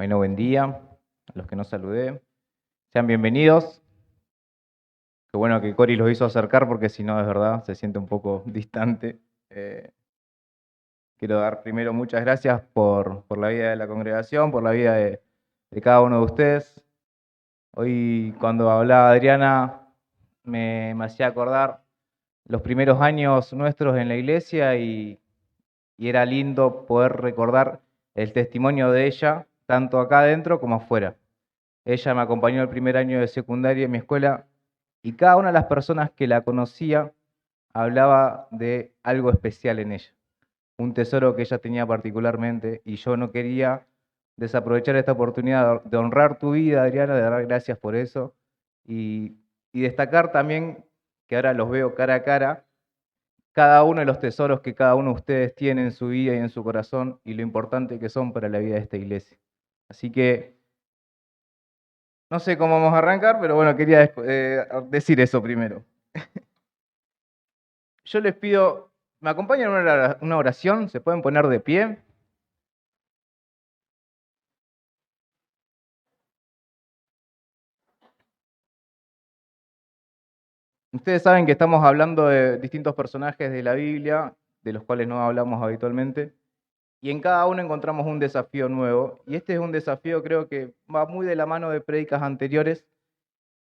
Bueno, buen día a los que no saludé. Sean bienvenidos. Qué bueno que Cori los hizo acercar porque si no, es verdad, se siente un poco distante. Eh, Quiero dar primero muchas gracias por la vida de la congregación, por la vida de cada uno de ustedes. Hoy cuando hablaba Adriana me hacía acordar los primeros años nuestros en la iglesia y era lindo poder recordar el testimonio de ella, tanto acá adentro como afuera. Ella me acompañó el primer año de secundaria en mi escuela y cada una de las personas que la conocía hablaba de algo especial en ella, un tesoro que ella tenía particularmente y yo no quería desaprovechar esta oportunidad de honrar tu vida, Adriana, de dar gracias por eso y, y destacar también que ahora los veo cara a cara, cada uno de los tesoros que cada uno de ustedes tiene en su vida y en su corazón y lo importante que son para la vida de esta iglesia. Así que no sé cómo vamos a arrancar, pero bueno, quería decir eso primero. Yo les pido, ¿me acompañan en una oración? ¿Se pueden poner de pie? Ustedes saben que estamos hablando de distintos personajes de la Biblia, de los cuales no hablamos habitualmente, y en cada uno encontramos un desafío nuevo, y este es un desafío creo que va muy de la mano de prédicas anteriores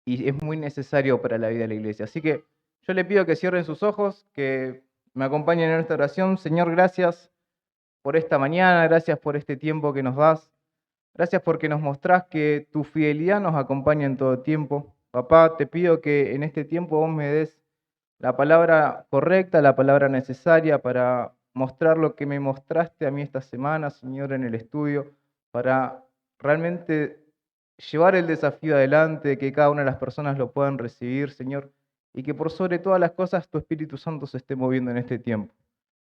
y es muy necesario para la vida de la iglesia. Así que yo le pido que cierren sus ojos, que me acompañen en esta oración. Señor, gracias por esta mañana, gracias por este tiempo que nos das. Gracias porque nos mostrás que tu fidelidad nos acompaña en todo tiempo. Papá, te pido que en este tiempo vos me des la palabra correcta, la palabra necesaria para mostrar lo que me mostraste a mí esta semana, Señor, en el estudio, para realmente llevar el desafío adelante, que cada una de las personas lo puedan recibir, Señor, y que por sobre todas las cosas tu Espíritu Santo se esté moviendo en este tiempo.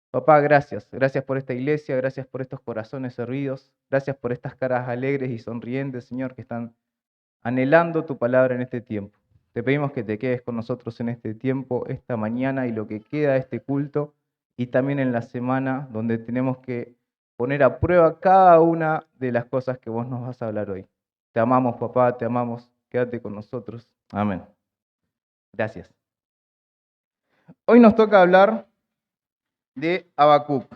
Papá, gracias. Gracias por esta iglesia, gracias por estos corazones hervidos, gracias por estas caras alegres y sonrientes, Señor, que están anhelando tu palabra en este tiempo. Te pedimos que te quedes con nosotros en este tiempo, esta mañana y lo que queda de este culto, y también en la semana donde tenemos que poner a prueba cada una de las cosas que vos nos vas a hablar hoy. Te amamos, papá, te amamos. Quédate con nosotros. Amén. Gracias. Hoy nos toca hablar de Habacuc.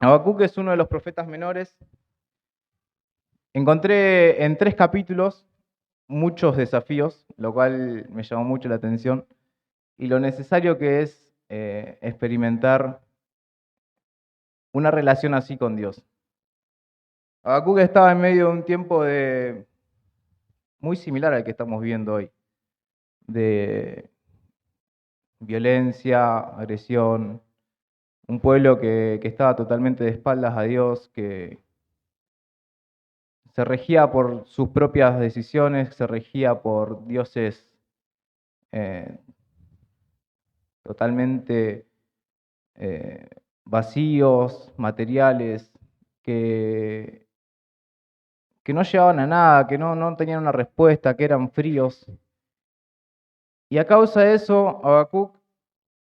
Habacuc es uno de los profetas menores. Encontré en 3 capítulos muchos desafíos, lo cual me llamó mucho la atención, y lo necesario que es experimentar una relación así con Dios. Habacuc estaba en medio de un tiempo muy similar al que estamos viendo hoy, de violencia, agresión, un pueblo que estaba totalmente de espaldas a Dios, que se regía por sus propias decisiones, se regía por dioses eh, totalmente eh, vacíos, materiales, que, que no llevaban a nada, que no tenían una respuesta, que eran fríos. Y a causa de eso, Habacuc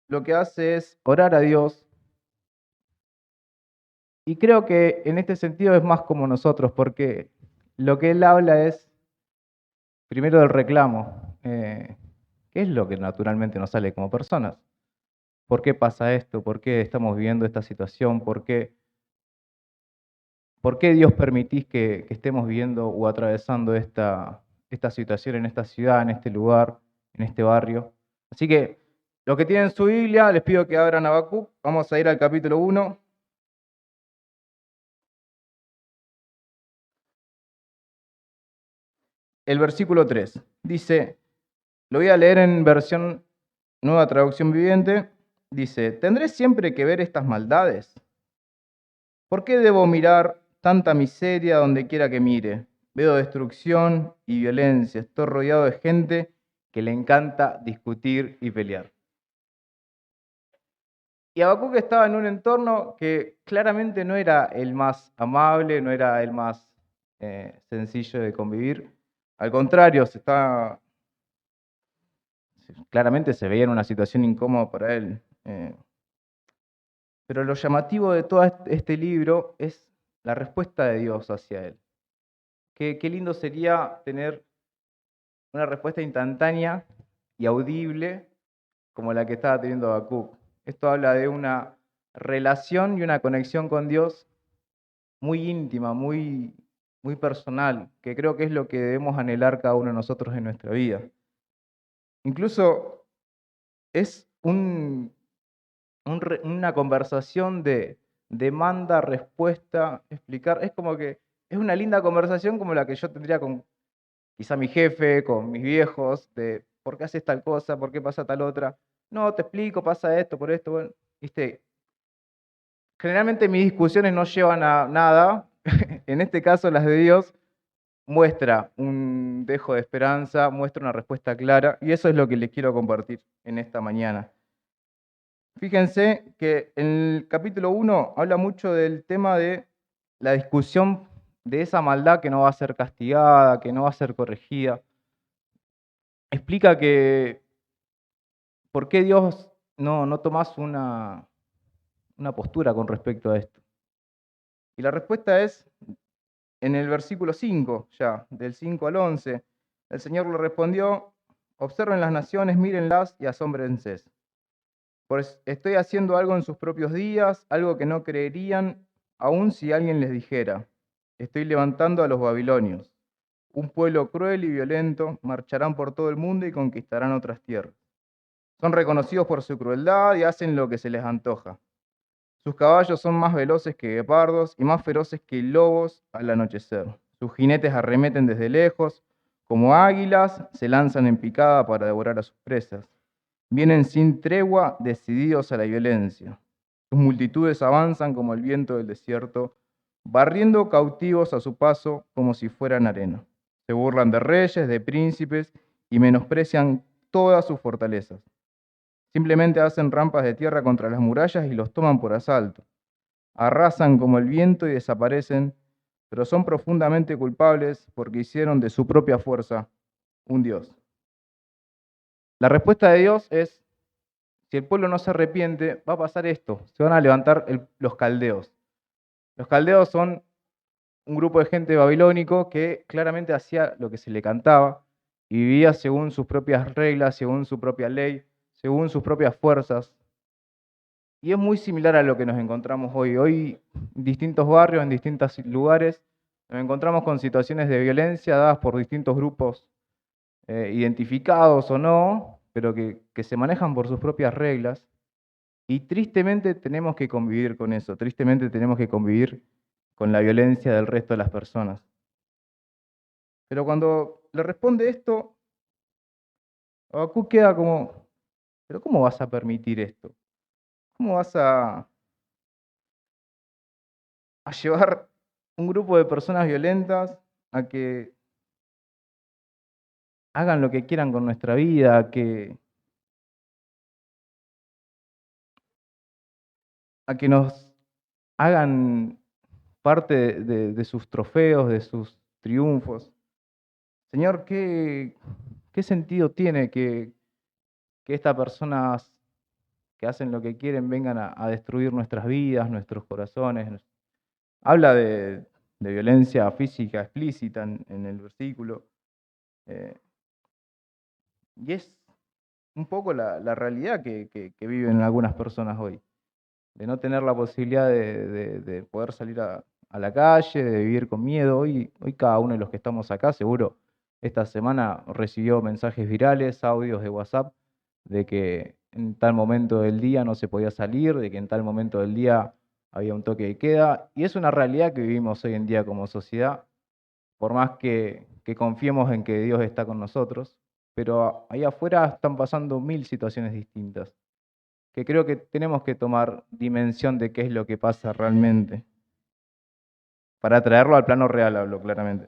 lo que hace es orar a Dios. Y creo que en este sentido es más como nosotros, porque lo que él habla es primero del reclamo. ¿Qué es lo que naturalmente nos sale como personas? ¿Por qué pasa esto? ¿Por qué estamos viviendo esta situación? ¿Por qué Dios permitís que estemos viviendo o atravesando esta situación en esta ciudad, en este lugar, en este barrio? Así que los que tienen su Biblia, les pido que abran Habacuc. Vamos a ir al capítulo 1. El versículo 3. Dice, lo voy a leer en versión Nueva Traducción Viviente. Dice, ¿tendré siempre que ver estas maldades? ¿Por qué debo mirar tanta miseria donde quiera que mire? Veo destrucción y violencia. Estoy rodeado de gente que le encanta discutir y pelear. Y Habacuc estaba en un entorno que claramente no era el más amable, no era el más sencillo de convivir. Al contrario, claramente se veía en una situación incómoda para él. Pero lo llamativo de todo este libro es la respuesta de Dios hacia él. Qué lindo sería tener una respuesta instantánea y audible como la que estaba teniendo Habacuc. Esto habla de una relación y una conexión con Dios muy íntima, muy personal, que creo que es lo que debemos anhelar cada uno de nosotros en nuestra vida. Incluso es una conversación de demanda, respuesta, explicar. Es como que es una linda conversación como la que yo tendría con quizá mi jefe, con mis viejos, de por qué haces tal cosa, por qué pasa tal otra. No, te explico, pasa esto, por esto, bueno, viste. Generalmente mis discusiones no llevan a nada. En este caso, las de Dios muestra un dejo de esperanza, muestra una respuesta clara, y eso es lo que les quiero compartir en esta mañana. Fíjense que en el capítulo 1 habla mucho del tema de la discusión de esa maldad que no va a ser castigada, que no va a ser corregida. Explica que por qué Dios no tomás una postura con respecto a esto. Y la respuesta es en el versículo 5, ya, del 5 al 11. El Señor le respondió: observen las naciones, mírenlas y asómbrense. Pues estoy haciendo algo en sus propios días, algo que no creerían, aun si alguien les dijera. Estoy levantando a los babilonios. Un pueblo cruel y violento, marcharán por todo el mundo y conquistarán otras tierras. Son reconocidos por su crueldad y hacen lo que se les antoja. Sus caballos son más veloces que guepardos y más feroces que lobos al anochecer. Sus jinetes arremeten desde lejos, como águilas, se lanzan en picada para devorar a sus presas. Vienen sin tregua, decididos a la violencia. Sus multitudes avanzan como el viento del desierto, barriendo cautivos a su paso como si fueran arena. Se burlan de reyes, de príncipes y menosprecian todas sus fortalezas. Simplemente hacen rampas de tierra contra las murallas y los toman por asalto. Arrasan como el viento y desaparecen, pero son profundamente culpables porque hicieron de su propia fuerza un Dios. La respuesta de Dios es: si el pueblo no se arrepiente, va a pasar esto. Se van a levantar los caldeos. Los caldeos son un grupo de gente babilónico que claramente hacía lo que se le cantaba y vivía según sus propias reglas, según su propia ley, según sus propias fuerzas. Y es muy similar a lo que nos encontramos hoy. Hoy, en distintos barrios, en distintos lugares, nos encontramos con situaciones de violencia dadas por distintos grupos, identificados o no, pero que se manejan por sus propias reglas. Y tristemente tenemos que convivir con eso, tristemente tenemos que convivir con la violencia del resto de las personas. Pero cuando le responde esto, Habacuc queda como: ¿pero cómo vas a permitir esto? ¿Cómo vas a llevar un grupo de personas violentas a que hagan lo que quieran con nuestra vida, a que nos hagan parte de sus trofeos, de sus triunfos? Señor, ¿qué sentido tiene que estas personas que hacen lo que quieren vengan a destruir nuestras vidas, nuestros corazones? Habla de violencia física explícita en el versículo. eh, y es un poco la realidad que viven algunas personas hoy, de no tener la posibilidad de poder salir a la calle, de vivir con miedo. Hoy cada uno de los que estamos acá, seguro, esta semana recibió mensajes virales, audios de WhatsApp, de que en tal momento del día no se podía salir, de que en tal momento del día había un toque de queda. Y es una realidad que vivimos hoy en día como sociedad, por más que confiemos en que Dios está con nosotros, pero ahí afuera están pasando mil situaciones distintas, que creo que tenemos que tomar dimensión de qué es lo que pasa realmente, para traerlo al plano real, hablo claramente.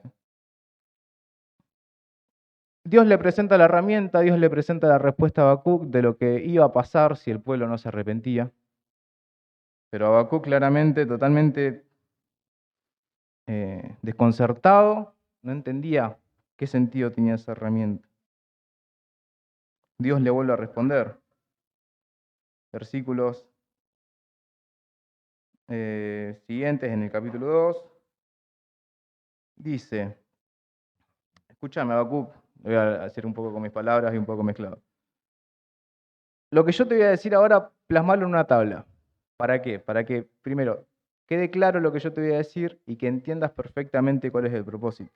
Dios le presenta la herramienta, Dios le presenta la respuesta a Habacuc de lo que iba a pasar si el pueblo no se arrepentía, pero Habacuc claramente, totalmente desconcertado, no entendía qué sentido tenía esa herramienta. Dios le vuelve a responder. Versículos siguientes en el capítulo 2. Dice, escúchame, Habacuc, voy a hacer un poco con mis palabras y un poco mezclado. Lo que yo te voy a decir ahora, plasmarlo en una tabla. ¿Para qué? Para que, primero, quede claro lo que yo te voy a decir y que entiendas perfectamente cuál es el propósito.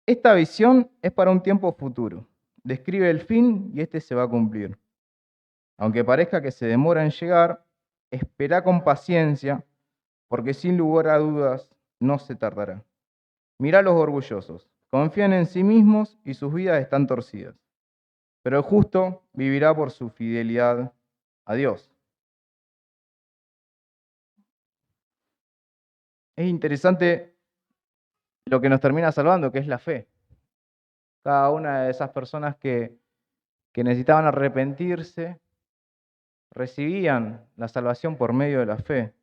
Esta visión es para un tiempo futuro. Describe el fin y este se va a cumplir. Aunque parezca que se demora en llegar, espera con paciencia, porque sin lugar a dudas no se tardará. Mirá a los orgullosos, confían en sí mismos y sus vidas están torcidas. Pero el justo vivirá por su fidelidad a Dios. Es interesante lo que nos termina salvando, que es la fe. Cada una de esas personas que necesitaban arrepentirse recibían la salvación por medio de la fe.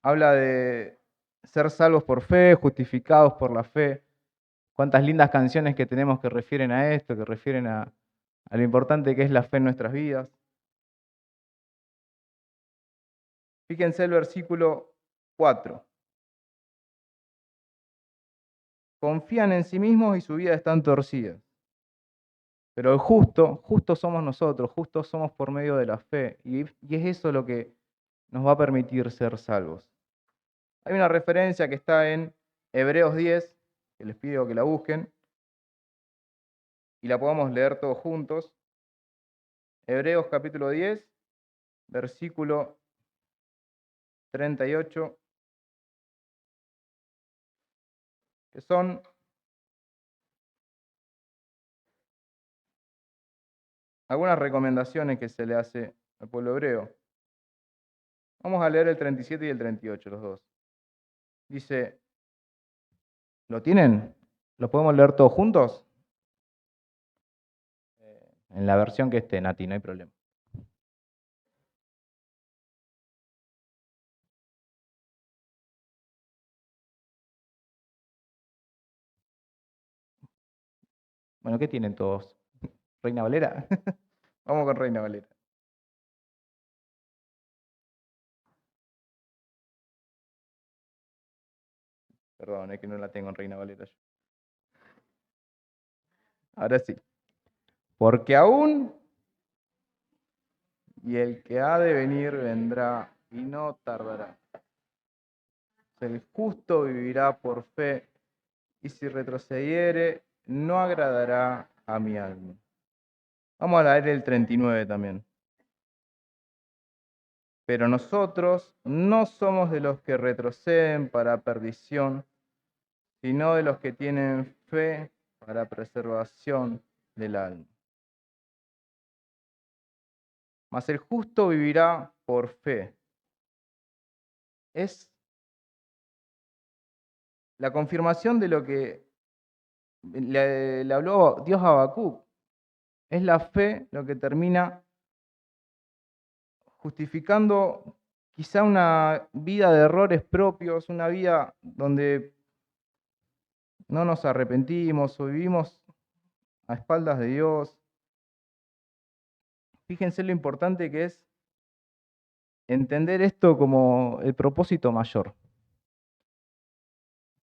Habla de ser salvos por fe, justificados por la fe. Cuántas lindas canciones que tenemos que refieren a esto, que refieren a lo importante que es la fe en nuestras vidas. Fíjense el versículo 4. Confían en sí mismos y su vida están torcidas. Pero el justo, justos somos nosotros, justos somos por medio de la fe. Y es eso lo que nos va a permitir ser salvos. Hay una referencia que está en Hebreos 10, que les pido que la busquen y la podamos leer todos juntos. Hebreos capítulo 10, versículo 38, que son algunas recomendaciones que se le hace al pueblo hebreo. Vamos a leer el 37 y el 38, los dos. Dice, ¿lo tienen? ¿Lo podemos leer todos juntos? En la versión que esté, Nati, no hay problema. Bueno, ¿qué tienen todos? ¿Reina Valera? Vamos con Reina Valera. Perdón, es que no la tengo en Reina Valera yo. Ahora sí. Porque aún y el que ha de venir vendrá y no tardará. El justo vivirá por fe, y si retrocediere, no agradará a mi alma. Vamos a leer el 39 también. Pero nosotros no somos de los que retroceden para perdición, sino de los que tienen fe para preservación del alma. Mas el justo vivirá por fe. Es la confirmación de lo que le habló Dios a Habacuc. Es la fe lo que termina justificando quizá una vida de errores propios, una vida donde no nos arrepentimos o vivimos a espaldas de Dios. Fíjense lo importante que es entender esto como el propósito mayor.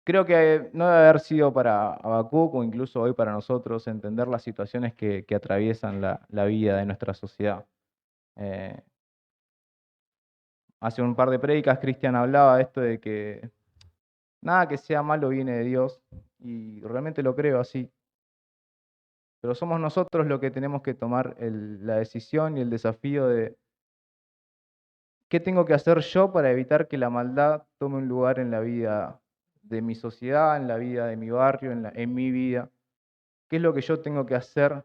Creo que no debe haber sido para Habacuc o incluso hoy para nosotros entender las situaciones que atraviesan la vida de nuestra sociedad. Eh, Hace un par de prédicas Cristian hablaba de esto de que nada que sea malo viene de Dios y realmente lo creo así. Pero somos nosotros los que tenemos que tomar la decisión y el desafío de qué tengo que hacer yo para evitar que la maldad tome un lugar en la vida de mi sociedad, en la vida de mi barrio, en mi vida. ¿Qué es lo que yo tengo que hacer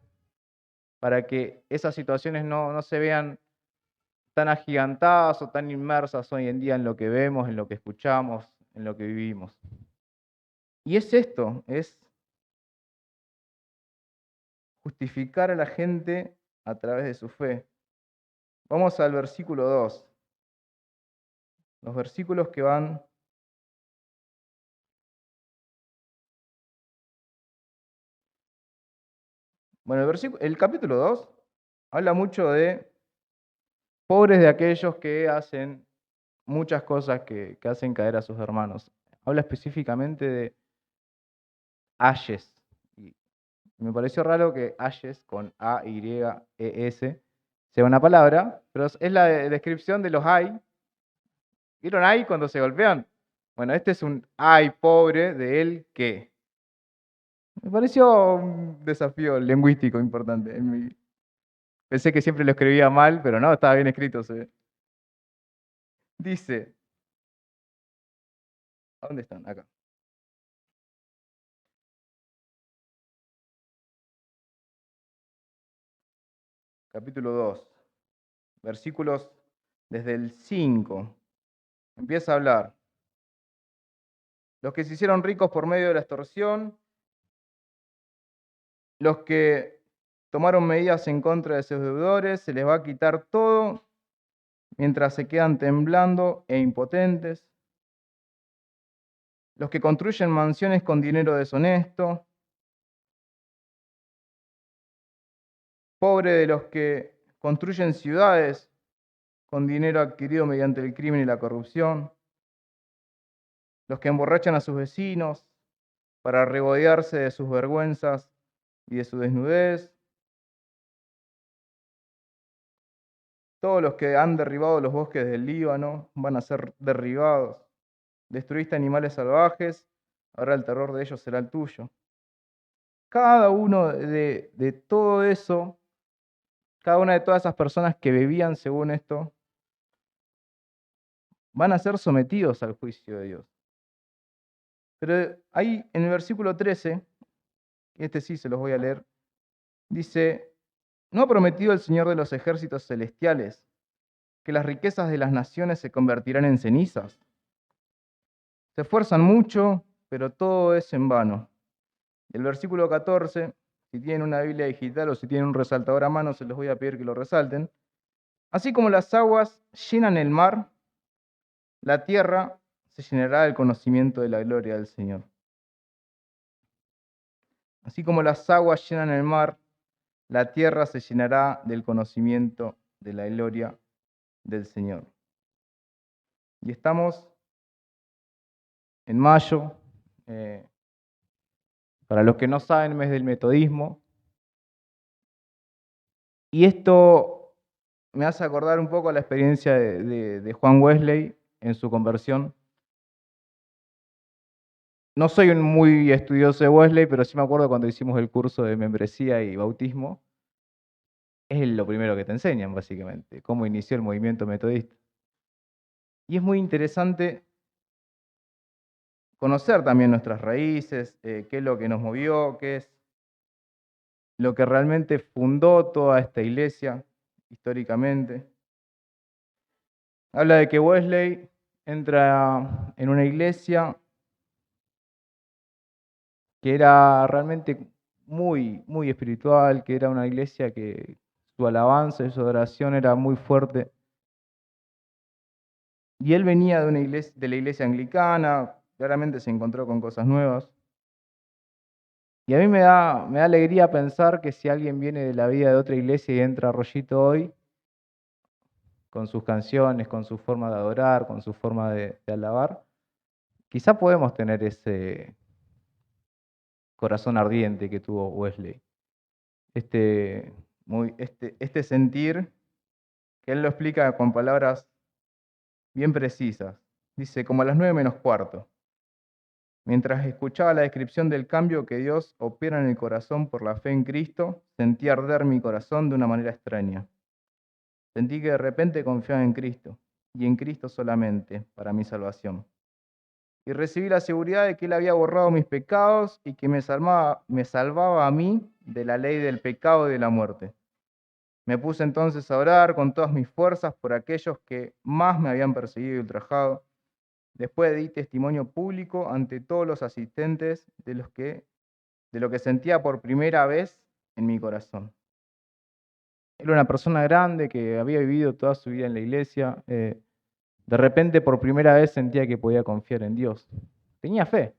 para que esas situaciones no se vean tan agigantadas o tan inmersas hoy en día en lo que vemos, en lo que escuchamos, en lo que vivimos? Y es esto, es justificar a la gente a través de su fe. Vamos al versículo 2. Los versículos que van bueno, el capítulo 2 habla mucho de pobres de aquellos que hacen muchas cosas que hacen caer a sus hermanos. Habla específicamente de ayes. Y me pareció raro que ayes con A-Y-E-S sea una palabra, pero es la descripción de los ay. ¿Vieron ay cuando se golpean? Bueno, este es un ay pobre de él que. Me pareció un desafío lingüístico importante. Pensé que siempre lo escribía mal, pero no, estaba bien escrito. Dice, ¿a dónde están? Acá. Capítulo 2, versículos desde el 5. Empieza a hablar. Los que se hicieron ricos por medio de la extorsión, los que tomaron medidas en contra de sus deudores, se les va a quitar todo mientras se quedan temblando e impotentes. Los que construyen mansiones con dinero deshonesto. Pobre de los que construyen ciudades con dinero adquirido mediante el crimen y la corrupción. Los que emborrachan a sus vecinos para regodearse de sus vergüenzas y de su desnudez. Todos los que han derribado los bosques del Líbano van a ser derribados. Destruiste animales salvajes, ahora el terror de ellos será el tuyo. Cada uno de todo eso, cada una de todas esas personas que bebían según esto, van a ser sometidos al juicio de Dios. Pero ahí en el versículo 13, este sí se los voy a leer, dice, ¿no ha prometido el Señor de los ejércitos celestiales que las riquezas de las naciones se convertirán en cenizas? Se esfuerzan mucho, pero todo es en vano. El versículo 14, si tienen una Biblia digital o si tienen un resaltador a mano, se los voy a pedir que lo resalten. Así como las aguas llenan el mar, la tierra se llenará del conocimiento de la gloria del Señor. Así como las aguas llenan el mar, la tierra se llenará del conocimiento de la gloria del Señor. Y estamos en mayo, para los que no saben, mes del metodismo. Y esto me hace acordar un poco a la experiencia de Juan Wesley en su conversión. No soy un muy estudioso de Wesley, pero sí me acuerdo cuando hicimos el curso de membresía y bautismo. Es lo primero que te enseñan, básicamente, cómo inició el movimiento metodista. Y es muy interesante conocer también nuestras raíces, qué es lo que nos movió, qué es lo que realmente fundó toda esta iglesia históricamente. Habla de que Wesley entra en una iglesia que era realmente muy, muy espiritual, que era una iglesia que su alabanza y su adoración era muy fuerte. Y él venía de una iglesia, de la iglesia anglicana, claramente se encontró con cosas nuevas. Y a mí me da alegría pensar que si alguien viene de la vida de otra iglesia y entra a Rollito hoy, con sus canciones, con su forma de adorar, con su forma de alabar, quizá podemos tener ese corazón ardiente que tuvo Wesley. Este sentir, que él lo explica con palabras bien precisas. Dice, como a las 9 menos cuarto. Mientras escuchaba la descripción del cambio que Dios opera en el corazón por la fe en Cristo, sentí arder mi corazón de una manera extraña. Sentí que de repente confiaba en Cristo, y en Cristo solamente, para mi salvación. Y recibí la seguridad de que Él había borrado mis pecados y que me salvaba a mí de la ley del pecado y de la muerte. Me puse entonces a orar con todas mis fuerzas por aquellos que más me habían perseguido y ultrajado. Después di testimonio público ante todos los asistentes de lo que sentía por primera vez en mi corazón. Era una persona grande que había vivido toda su vida en la iglesia. De repente, por primera vez, sentía que podía confiar en Dios. Tenía fe.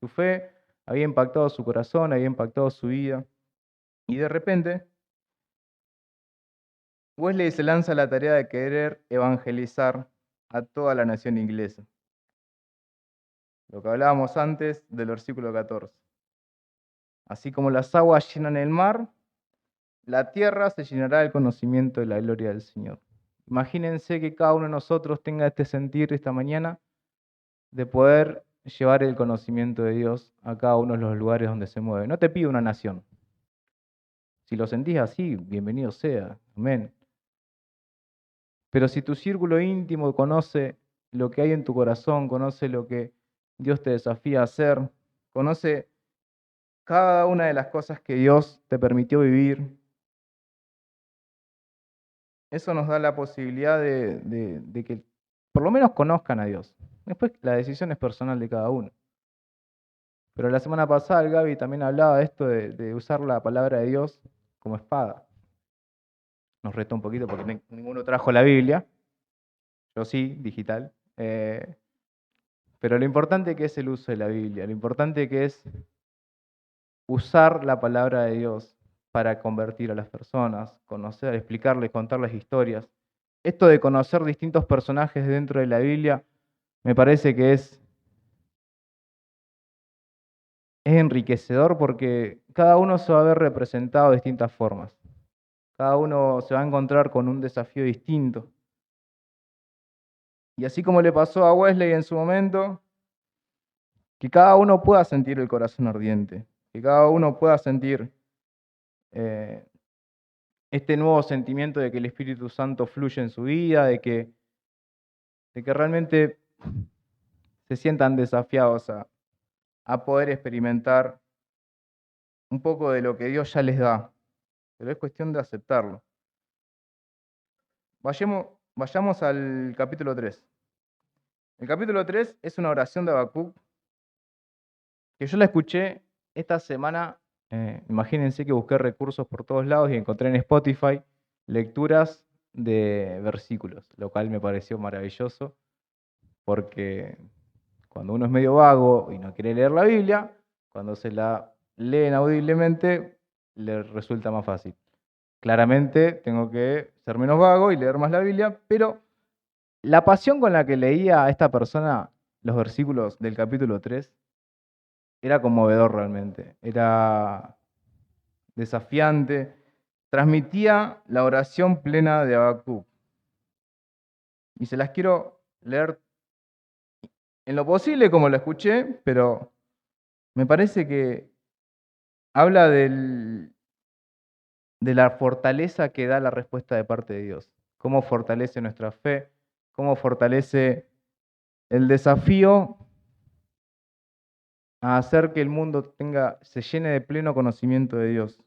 Su fe había impactado su corazón, había impactado su vida. Y de repente, Wesley se lanza a la tarea de querer evangelizar a toda la nación inglesa. Lo que hablábamos antes del versículo 14. Así como las aguas llenan el mar, la tierra se llenará del conocimiento de la gloria del Señor. Imagínense que cada uno de nosotros tenga este sentir esta mañana de poder llevar el conocimiento de Dios a cada uno de los lugares donde se mueve. No te pido una nación. Si lo sentís así, bienvenido sea. Amén. Pero si tu círculo íntimo conoce lo que hay en tu corazón, conoce lo que Dios te desafía a hacer, conoce cada una de las cosas que Dios te permitió vivir, eso nos da la posibilidad de que por lo menos conozcan a Dios. Después la decisión es personal de cada uno. Pero la semana pasada el Gaby también hablaba de esto de usar la palabra de Dios como espada. Nos retó un poquito porque ninguno trajo la Biblia. Yo sí, digital. Pero lo importante que es el uso de la Biblia, lo importante que es usar la palabra de Dios para convertir a las personas, conocer, explicarles, contarles historias. Esto de conocer distintos personajes dentro de la Biblia me parece que es enriquecedor porque cada uno se va a ver representado de distintas formas. Cada uno se va a encontrar con un desafío distinto. Y así como le pasó a Wesley en su momento, que cada uno pueda sentir el corazón ardiente, que cada uno pueda sentir este nuevo sentimiento de que el Espíritu Santo fluye en su vida, de que realmente se sientan desafiados a poder experimentar un poco de lo que Dios ya les da, pero es cuestión de aceptarlo. Vayamos al capítulo 3. El capítulo 3 es una oración de Habacuc que yo la escuché esta semana. Imagínense que busqué recursos por todos lados y encontré en Spotify lecturas de versículos, lo cual me pareció maravilloso porque cuando uno es medio vago y no quiere leer la Biblia, cuando se la leen audiblemente, le resulta más fácil. Claramente tengo que ser menos vago y leer más la Biblia, pero la pasión con la que leía a esta persona los versículos del capítulo 3 era conmovedor realmente, era desafiante, transmitía la oración plena de Habacuc. Y se las quiero leer en lo posible como la escuché, pero me parece que habla de la fortaleza que da la respuesta de parte de Dios, cómo fortalece nuestra fe, cómo fortalece el desafío a hacer que el mundo se llene de pleno conocimiento de Dios.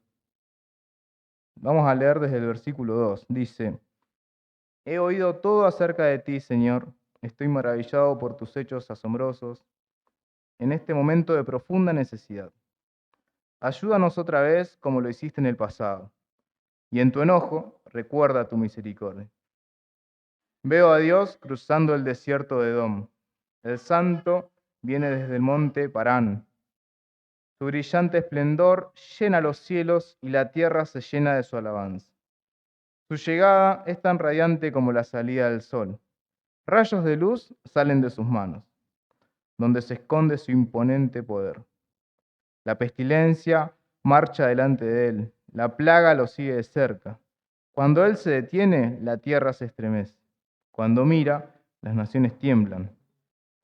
Vamos a leer desde el versículo 2. Dice: He oído todo acerca de ti, Señor. Estoy maravillado por tus hechos asombrosos en este momento de profunda necesidad. Ayúdanos otra vez como lo hiciste en el pasado, y en tu enojo recuerda tu misericordia. Veo a Dios cruzando el desierto de Edom. El Santo viene desde el monte Parán. Su brillante esplendor llena los cielos y la tierra se llena de su alabanza. Su llegada es tan radiante como la salida del sol. Rayos de luz salen de sus manos, donde se esconde su imponente poder. La pestilencia marcha delante de él, la plaga lo sigue de cerca. Cuando él se detiene, la tierra se estremece. Cuando mira, las naciones tiemblan.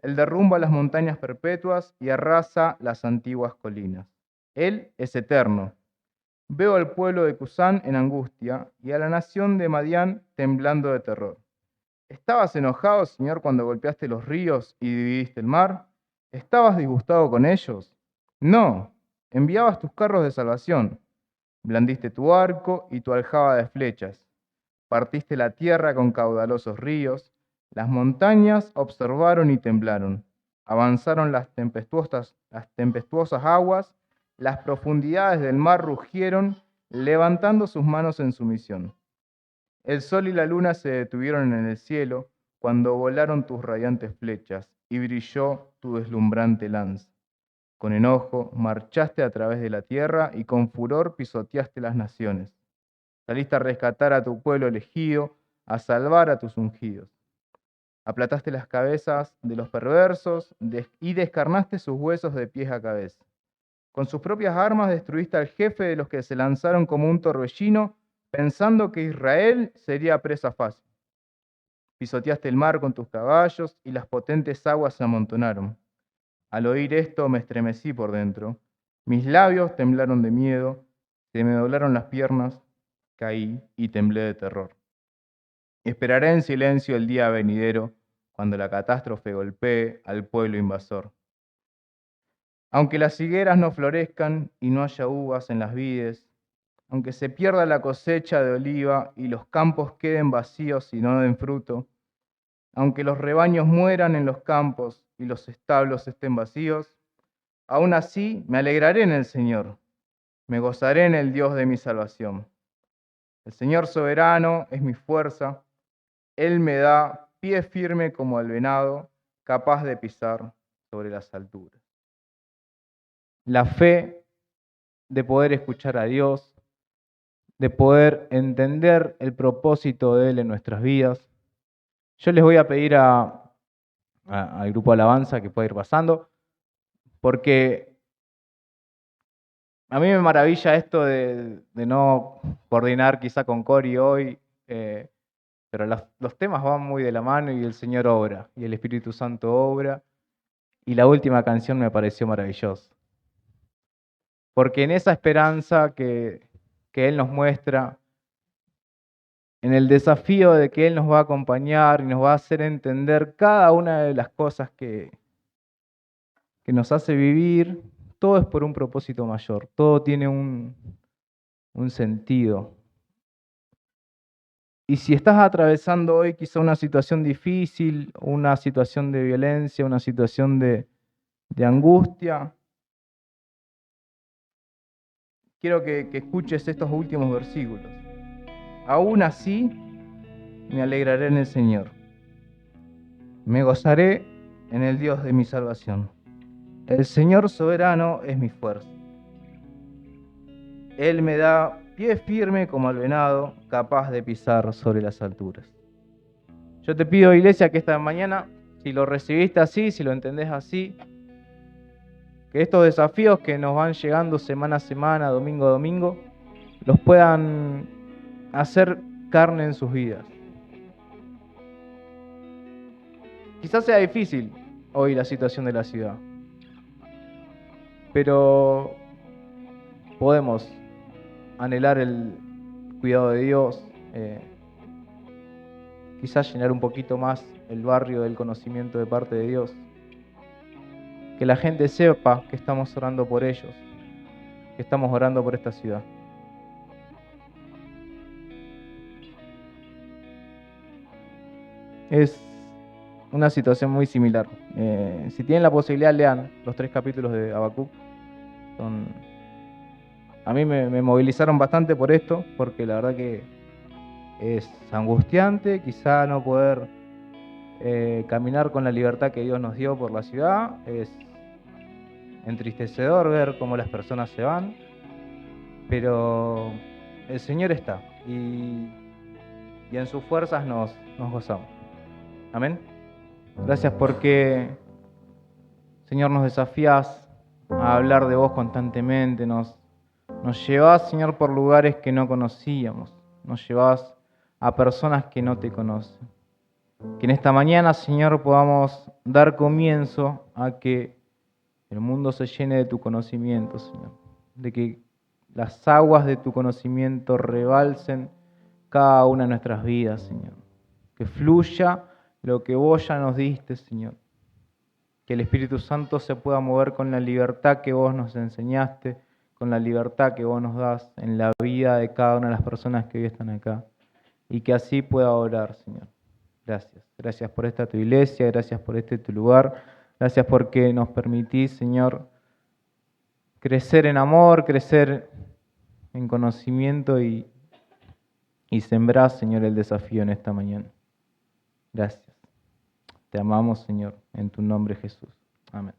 Él derrumba las montañas perpetuas y arrasa las antiguas colinas. Él es eterno. Veo al pueblo de Cusán en angustia y a la nación de Madián temblando de terror. ¿Estabas enojado, Señor, cuando golpeaste los ríos y dividiste el mar? ¿Estabas disgustado con ellos? No, enviabas tus carros de salvación. Blandiste tu arco y tu aljaba de flechas. Partiste la tierra con caudalosos ríos. Las montañas observaron y temblaron. Avanzaron las tempestuosas aguas. Las profundidades del mar rugieron, levantando sus manos en sumisión. El sol y la luna se detuvieron en el cielo cuando volaron tus radiantes flechas y brilló tu deslumbrante lanza. Con enojo marchaste a través de la tierra y con furor pisoteaste las naciones. Saliste a rescatar a tu pueblo elegido, a salvar a tus ungidos. Aplataste las cabezas de los perversos y descarnaste sus huesos de pies a cabeza. Con sus propias armas destruiste al jefe de los que se lanzaron como un torbellino, pensando que Israel sería presa fácil. Pisoteaste el mar con tus caballos y las potentes aguas se amontonaron. Al oír esto me estremecí por dentro. Mis labios temblaron de miedo, se me doblaron las piernas, caí y temblé de terror. Esperaré en silencio el día venidero, cuando la catástrofe golpee al pueblo invasor. Aunque las higueras no florezcan y no haya uvas en las vides, aunque se pierda la cosecha de oliva y los campos queden vacíos y no den fruto, aunque los rebaños mueran en los campos y los establos estén vacíos, aún así me alegraré en el Señor, me gozaré en el Dios de mi salvación. El Señor soberano es mi fuerza, Él me da pie firme como el venado, capaz de pisar sobre las alturas. La fe de poder escuchar a Dios, de poder entender el propósito de Él en nuestras vidas. Yo les voy a pedir al grupo de alabanza que pueda ir pasando, porque a mí me maravilla esto de no coordinar quizá con Cori hoy, pero los temas van muy de la mano y el Señor obra, y el Espíritu Santo obra, y la última canción me pareció maravillosa. Porque en esa esperanza que Él nos muestra, en el desafío de que Él nos va a acompañar y nos va a hacer entender cada una de las cosas que nos hace vivir, todo es por un propósito mayor, todo tiene un sentido. Y si estás atravesando hoy quizá una situación difícil, una situación de violencia, una situación de angustia, quiero que escuches estos últimos versículos. Aún así, me alegraré en el Señor. Me gozaré en el Dios de mi salvación. El Señor soberano es mi fuerza. Él me da pie firme como el venado, capaz de pisar sobre las alturas. Yo te pido, iglesia, que esta mañana, si lo recibiste así, si lo entendés así, que estos desafíos que nos van llegando semana a semana, domingo a domingo, los puedan hacer carne en sus vidas. Quizás sea difícil hoy la situación de la ciudad, pero podemos anhelar el cuidado de Dios, quizás llenar un poquito más el barrio del conocimiento de parte de Dios. Que la gente sepa que estamos orando por ellos, que estamos orando por esta ciudad. Es una situación muy similar. Si tienen la posibilidad, lean los 3 capítulos de Habacuc. A mí me movilizaron bastante por esto, porque la verdad que es angustiante quizá no poder caminar con la libertad que Dios nos dio por la ciudad. Es entristecedor ver cómo las personas se van, pero el Señor está y en sus fuerzas nos gozamos. Amén. Gracias porque, Señor, nos desafías a hablar de vos constantemente, nos llevás, Señor, por lugares que no conocíamos, nos llevás a personas que no te conocen. Que en esta mañana, Señor, podamos dar comienzo a que el mundo se llene de tu conocimiento, Señor. De que las aguas de tu conocimiento rebalsen cada una de nuestras vidas, Señor. Que fluya lo que vos ya nos diste, Señor. Que el Espíritu Santo se pueda mover con la libertad que vos nos enseñaste, con la libertad que vos nos das en la vida de cada una de las personas que hoy están acá. Y que así pueda orar, Señor. Gracias. Gracias por esta tu iglesia, gracias por este tu lugar. Gracias porque nos permitís, Señor, crecer en amor, crecer en conocimiento y sembrar, Señor, el desafío en esta mañana. Gracias. Te amamos, Señor, en tu nombre, Jesús. Amén.